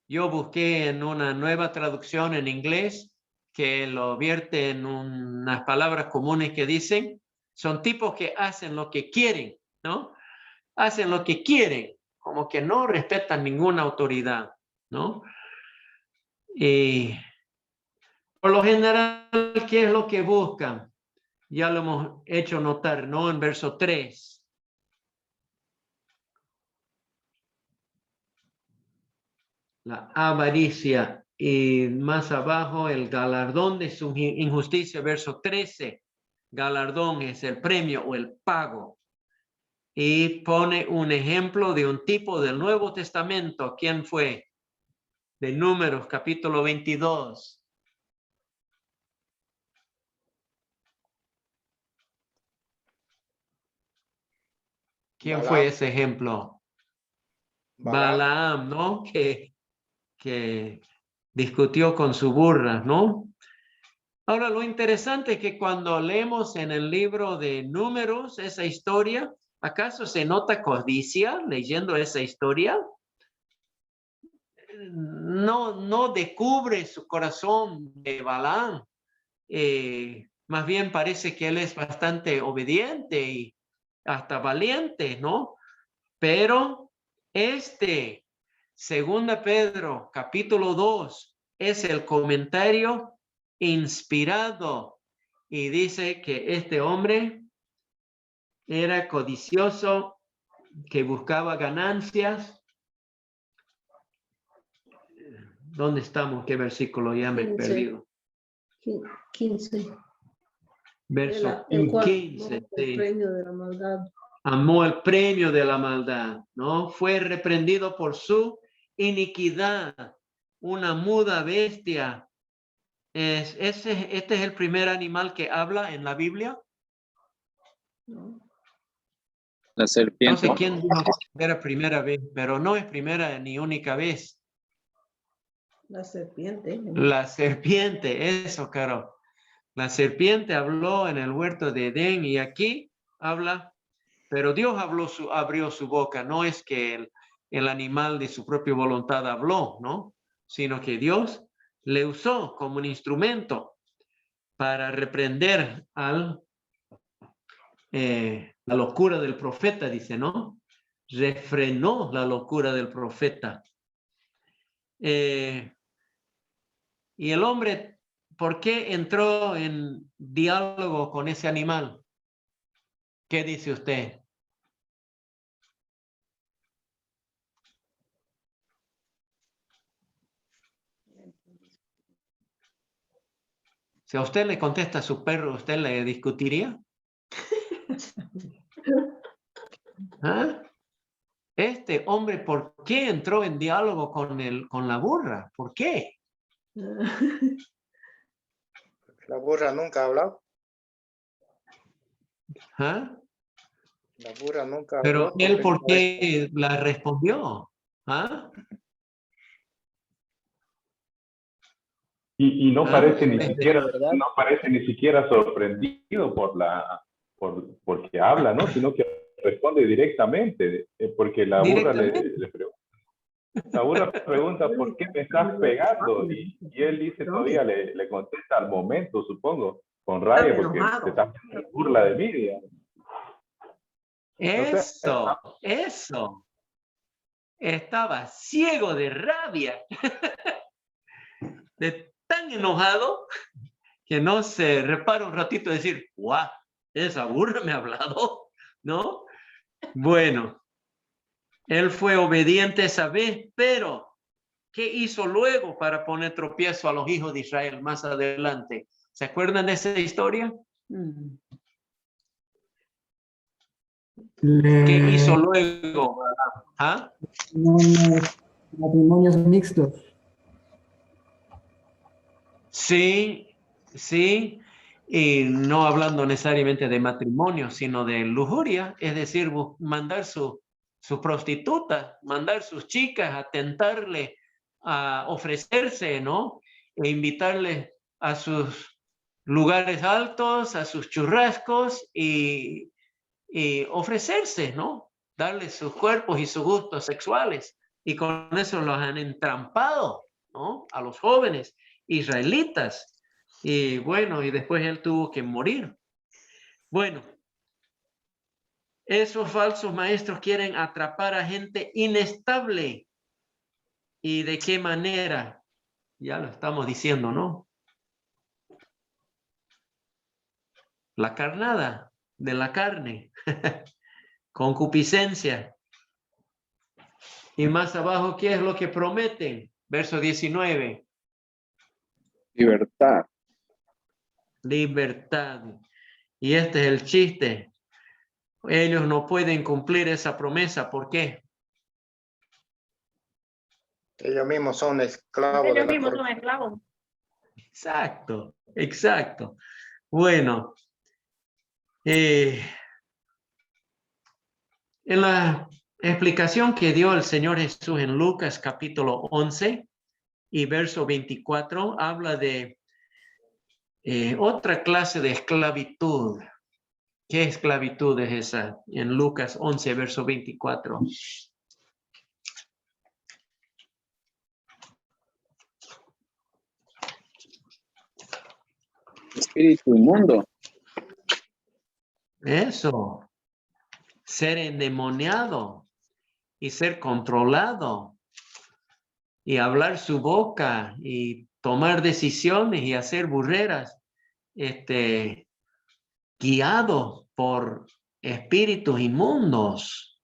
Yo busqué en una nueva traducción en inglés que lo vierte en unas palabras comunes que dicen, son tipos que hacen lo que quieren, ¿no? Hacen lo que quieren, como que no respetan ninguna autoridad, ¿no? Y por lo general, ¿qué es lo que buscan? Ya lo hemos hecho notar, ¿no? En verso 3. La avaricia. Y más abajo, el galardón de su injusticia, verso 13. Galardón es el premio o el pago. Y pone un ejemplo de un tipo del Nuevo Testamento. ¿Quién fue? De Números, capítulo 22. ¿Quién fue ese ejemplo? Balaam, ¿no? Que discutió con su burra, ¿no? Ahora, lo interesante es que cuando leemos en el libro de Números esa historia, ¿acaso se nota codicia leyendo esa historia? No descubre su corazón de Balaam. Más bien parece que él es bastante obediente y hasta valiente, ¿no? Pero Segunda Pedro, capítulo 2, es el comentario inspirado y dice que este hombre era codicioso, que buscaba ganancias. ¿Dónde estamos? ¿Qué versículo? Ya me he 15. perdido. 15. Verso El cual 15. amó el premio de la maldad. Amó el premio de la maldad, ¿no? Fue reprendido por su iniquidad. Una muda bestia. Este es el primer animal que habla en la Biblia. La No serpiente. sé quién dijo que era primera vez, pero no es primera ni única vez. La serpiente. La serpiente, eso, Caro. La serpiente habló en el huerto de Edén y aquí habla, pero Dios abrió su boca. No es que el animal de su propia voluntad habló, ¿no? Sino que Dios le usó como un instrumento para reprender la locura del profeta, dice, ¿no? Refrenó la locura del profeta. Y el hombre, ¿por qué entró en diálogo con ese animal? ¿Qué dice usted? Si a usted le contesta a su perro, ¿usted le discutiría? ¿Ah? Este hombre, ¿por qué entró en diálogo con la burra? ¿Por qué? La burra nunca ha hablado. ¿Ah? La burra nunca Pero habló. él, ¿por qué la respondió? ¿Ah? Y no Ah, parece ni es siquiera, verdad. no parece ni siquiera sorprendido porque habla, ¿no? Sino que responde directamente, porque la burra le pregunta. La burra pregunta, ¿por qué me estás pegando? Y él dice, todavía le contesta al momento, supongo, con rabia, porque te estás haciendo burla de mí, digamos. Eso. Estaba ciego de rabia. De tan enojado que no se repara un ratito de decir, ¡guau! Esa burra me ha hablado, ¿no? Bueno, Él fue obediente esa vez, pero ¿qué hizo luego para poner tropiezo a los hijos de Israel más adelante? ¿Se acuerdan de esa historia? ¿Qué hizo luego? ¿Ah? Matrimonios mixtos. Sí, sí, y no hablando necesariamente de matrimonio, sino de lujuria, es decir, mandar su prostituta, mandar sus chicas a tentarle, a ofrecerse, ¿no? E invitarle a sus lugares altos, a sus churrascos y ofrecerse, ¿no? Darle sus cuerpos y sus gustos sexuales. Y con eso los han entrampado, ¿no? A los jóvenes israelitas. Y bueno, y después él tuvo que morir. Bueno, esos falsos maestros quieren atrapar a gente inestable. ¿Y de qué manera? Ya lo estamos diciendo, ¿no? La carnada de la carne. Concupiscencia. Y más abajo, ¿qué es lo que prometen? Verso 19. Libertad. Libertad. Y este es el chiste. Ellos no pueden cumplir esa promesa. ¿Por qué? Ellos mismos son esclavos de Ellos la mismos son corrupción. esclavos. Exacto, exacto. Bueno, en la explicación que dio el Señor Jesús en Lucas capítulo 11 y verso 24, habla de otra clase de esclavitud. ¿Qué esclavitud es esa? En Lucas 11, verso 24. Espíritu inmundo. Eso, ser endemoniado y ser controlado y hablar su boca y tomar decisiones y hacer burreras, guiados por espíritus inmundos.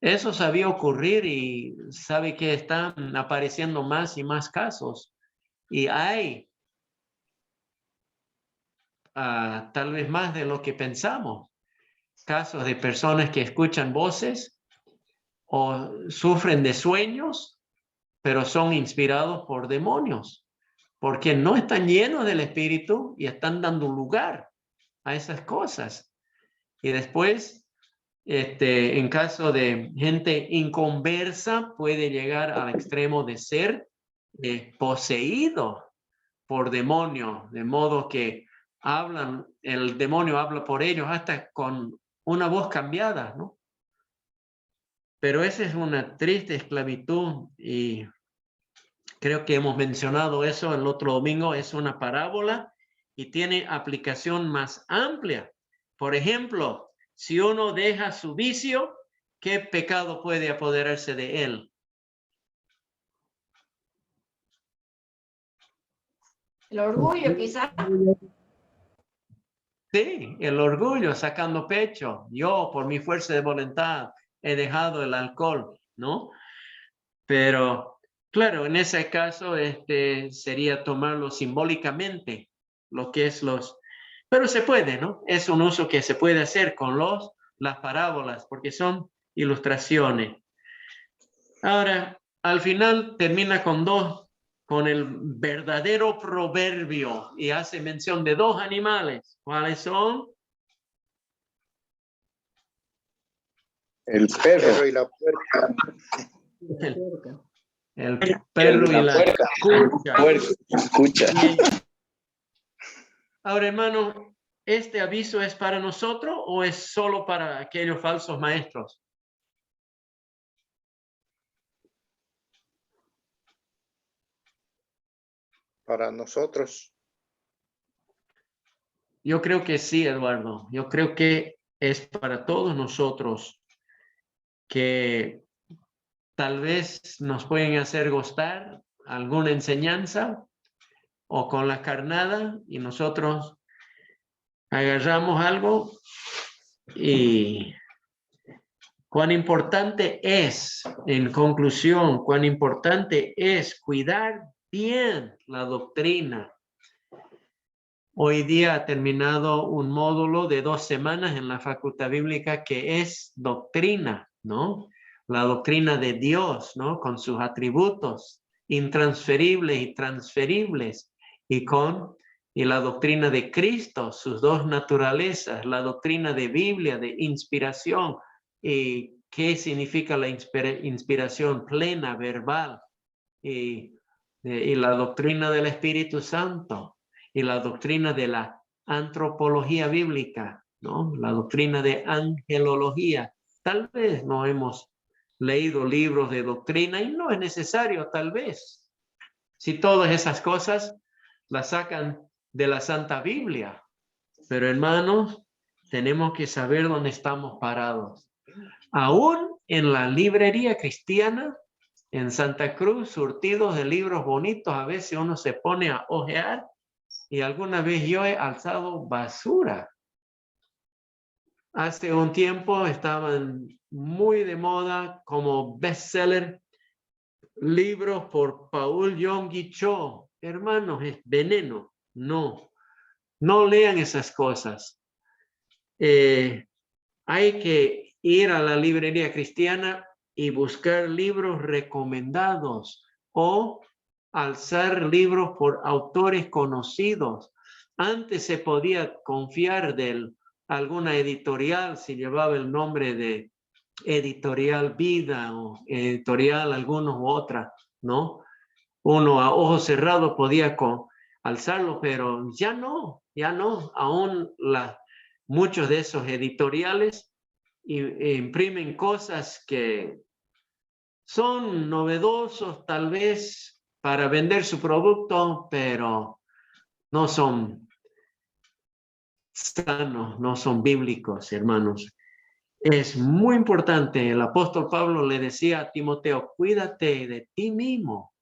Eso sabía ocurrir y sabe que están apareciendo más y más casos. Y hay tal vez más de lo que pensamos. Casos de personas que escuchan voces o sufren de sueños, pero son inspirados por demonios, porque no están llenos del Espíritu y están dando lugar a esas cosas. Y después, en caso de gente inconversa, puede llegar al extremo de ser poseído por demonio, de modo que el demonio habla por ellos hasta con una voz cambiada, ¿no? Pero esa es una triste esclavitud y creo que hemos mencionado eso el otro domingo, es una parábola y tiene aplicación más amplia. Por ejemplo, si uno deja su vicio, ¿qué pecado puede apoderarse de él? El orgullo, quizás. Sí, el orgullo, sacando pecho. Yo, por mi fuerza de voluntad, he dejado el alcohol, ¿no? Pero, claro, en ese caso, sería tomarlo simbólicamente, lo que es pero se puede, ¿no? Es un uso que se puede hacer con las parábolas, porque son ilustraciones. Ahora, al final termina con el verdadero proverbio y hace mención de dos animales. ¿Cuáles son? El perro. Y la puerca. El perro y la puerca. Escucha. Ahora, hermano, ¿este aviso es para nosotros o es solo para aquellos falsos maestros? Para nosotros. Yo creo que sí, Eduardo. Yo creo que es para todos nosotros que tal vez nos pueden hacer gustar alguna enseñanza o con la carnada y nosotros agarramos algo y cuán importante es, en conclusión, cuán importante es cuidar bien la doctrina. Hoy día ha terminado un módulo de 2 semanas en la Facultad Bíblica que es doctrina, ¿no? La doctrina de Dios, ¿no? Con sus atributos intransferibles y transferibles, y la doctrina de Cristo, sus 2 naturalezas, la doctrina de Biblia, de inspiración, y qué significa la inspiración plena, verbal, y la doctrina del Espíritu Santo, y la doctrina de la antropología bíblica, ¿no? La doctrina de angelología. Tal vez no hemos leído libros de doctrina y no es necesario, tal vez. Si todas esas cosas las sacan de la Santa Biblia. Pero hermanos, tenemos que saber dónde estamos parados. Aún en la librería cristiana, en Santa Cruz, surtidos de libros bonitos, a veces uno se pone a hojear y alguna vez yo he alzado basura. Hace un tiempo estaban muy de moda como bestseller libros por Paul Yonggi Cho. Hermanos, es veneno. No lean esas cosas. Hay que ir a la librería cristiana y buscar libros recomendados o alzar libros por autores conocidos. Antes se podía confiar de alguna editorial si llevaba el nombre de Editorial Vida o Editorial algunos u otra, ¿no? Uno a ojo cerrado podía alzarlo, pero ya no. Aún muchos de esos editoriales imprimen cosas que son novedosos tal vez para vender su producto, pero no son sanos, no son bíblicos, hermanos. Es muy importante. El apóstol Pablo le decía a Timoteo, cuídate de ti mismo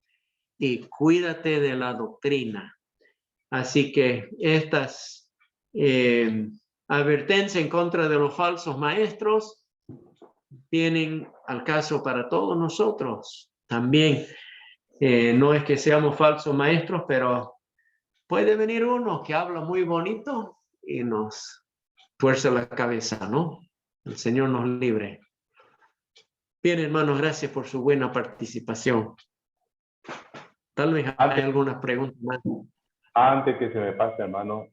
y cuídate de la doctrina. Así que estas advertencias en contra de los falsos maestros vienen al caso para todos nosotros. También no es que seamos falsos maestros, pero puede venir uno que habla muy bonito y nos tuerce la cabeza, ¿no? El Señor nos libre. Bien, hermanos, gracias por su buena participación. Tal vez hay algunas preguntas más. Antes que se me pase, hermano,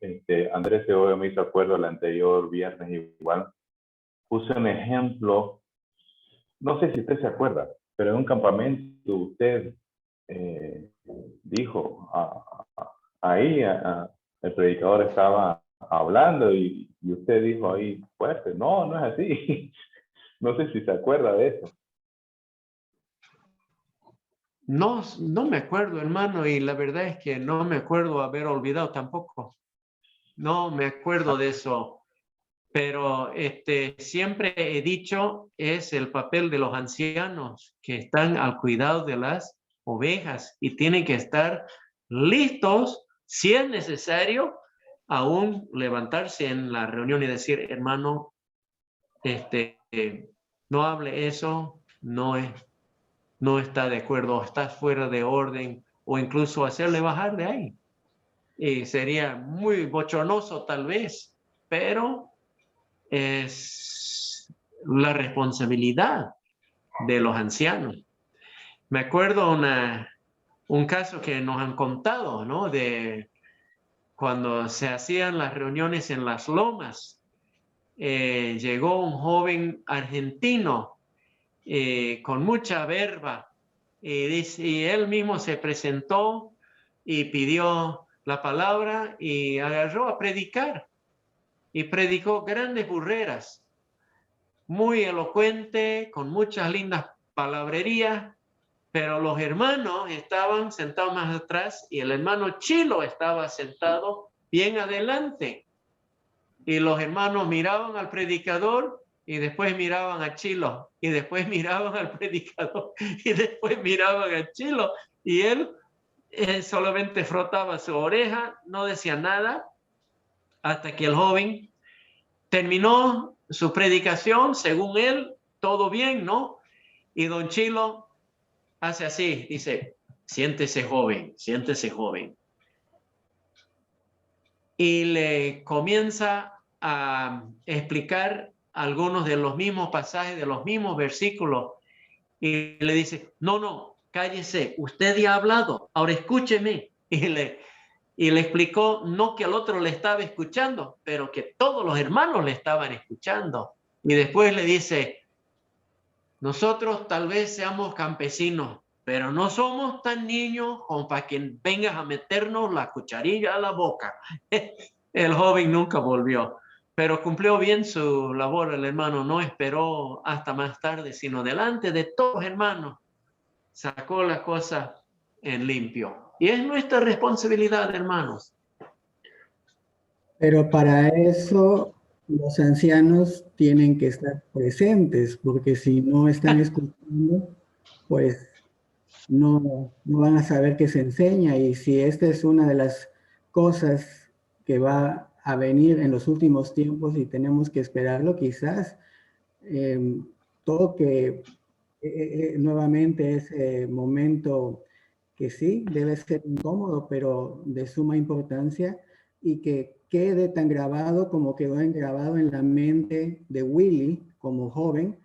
Andrés Segovia me hizo acuerdo el anterior viernes igual. Puse un ejemplo, no sé si usted se acuerda, pero en un campamento usted dijo, ahí el predicador estaba hablando y usted dijo ahí fuerte, no es así. No sé si se acuerda de eso. No me acuerdo, hermano, y la verdad es que no me acuerdo haber olvidado tampoco. No me acuerdo de eso, pero siempre he dicho es el papel de los ancianos que están al cuidado de las ovejas y tienen que estar listos, si es necesario, aún levantarse en la reunión y decir, hermano, no hable eso, no está de acuerdo, estás fuera de orden, o incluso hacerle bajar de ahí. Y sería muy bochornoso tal vez, pero es la responsabilidad de los ancianos. Me acuerdo un caso que nos han contado, ¿no? De cuando se hacían las reuniones en las lomas, llegó un joven argentino con mucha verba y él mismo se presentó y pidió la palabra y agarró a predicar y predicó grandes burreras, muy elocuente, con muchas lindas palabrerías, pero los hermanos estaban sentados más atrás y el hermano Chilo estaba sentado bien adelante y los hermanos miraban al predicador y después miraban a Chilo, y después miraban al predicador, y después miraban a Chilo, y él solamente frotaba su oreja, no decía nada, hasta que el joven terminó su predicación, según él, todo bien, ¿no? Y don Chilo hace así, dice, siéntese joven, siéntese joven. Y le comienza a explicar algunos de los mismos pasajes, de los mismos versículos, y le dice, no, cállese, usted ya ha hablado, ahora escúcheme. Y le explicó, no que el otro le estaba escuchando, pero que todos los hermanos le estaban escuchando. Y después le dice, nosotros tal vez seamos campesinos, pero no somos tan niños como para que vengas a meternos la cucharilla a la boca. El joven nunca volvió, pero cumplió bien su labor. El hermano no esperó hasta más tarde, sino delante de todos los hermanos, sacó la cosa en limpio. Y es nuestra responsabilidad, hermanos. Pero para eso los ancianos tienen que estar presentes, porque si no están escuchando, pues no van a saber qué se enseña. Y si esta es una de las cosas que va a venir en los últimos tiempos y tenemos que esperarlo, quizás toque nuevamente ese momento que sí, debe ser incómodo, pero de suma importancia, y que quede tan grabado como quedó grabado en la mente de Willy como joven,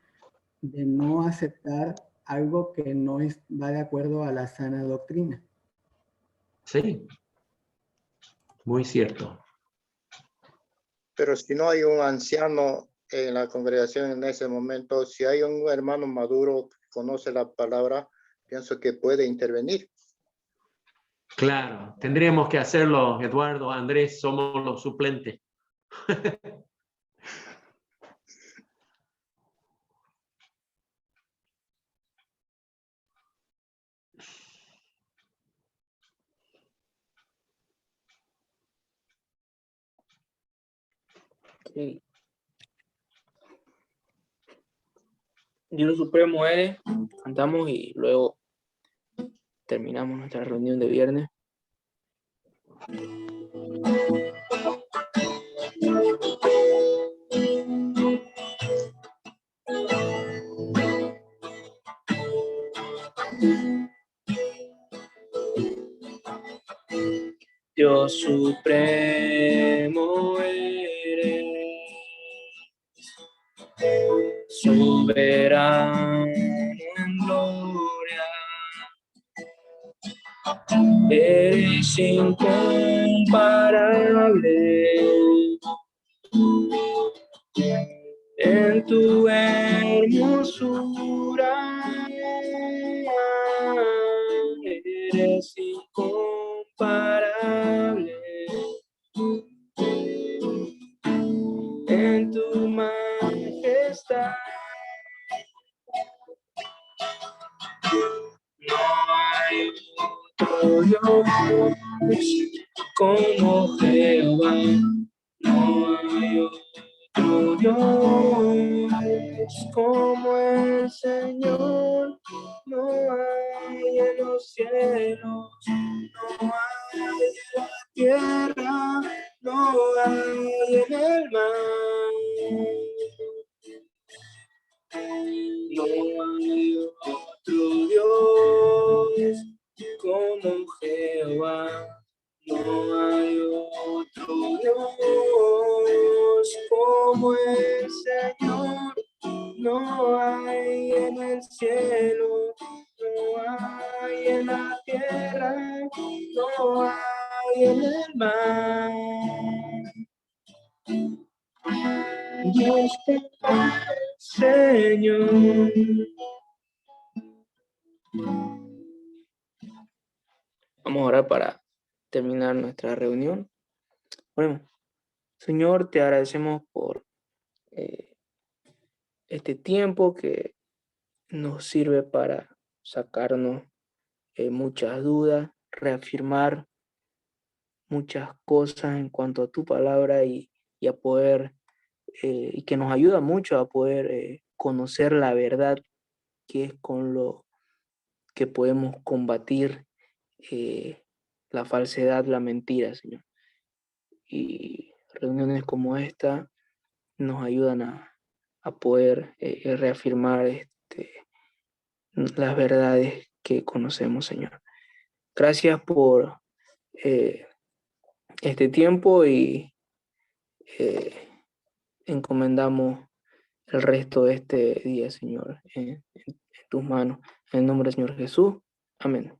de no aceptar algo que no va de acuerdo a la sana doctrina. Sí, muy cierto. Pero si no hay un anciano en la congregación en ese momento, si hay un hermano maduro que conoce la palabra, pienso que puede intervenir. Claro, tendríamos que hacerlo, Eduardo, Andrés, somos los suplentes. Sí. Dios Supremo eres, cantamos y luego terminamos nuestra reunión de viernes. Dios Supremo eres, soberano en gloria, eres incomparable en tu hermosura, eres incomparable en tu majestad. No hay otro Dios como Jehová, no hay otro Dios como el Señor, no hay en los cielos, no hay en la tierra, no hay en el mar. No hay otro Dios como Jehová, no hay otro Dios como el Señor, no hay en el cielo, no hay en la tierra, no hay en el mar. Dios te Padre, Señor. Vamos a orar para terminar nuestra reunión. Bueno, Señor, te agradecemos por este tiempo que nos sirve para sacarnos muchas dudas, reafirmar muchas cosas en cuanto a tu palabra y a poder, y que nos ayuda mucho a poder conocer la verdad, que es con lo que podemos combatir la falsedad, la mentira, Señor. Y reuniones como esta nos ayudan a poder reafirmar las verdades que conocemos, Señor. Gracias por este tiempo y encomendamos el resto de este día, Señor, en tus manos. En el nombre del Señor Jesús. Amén.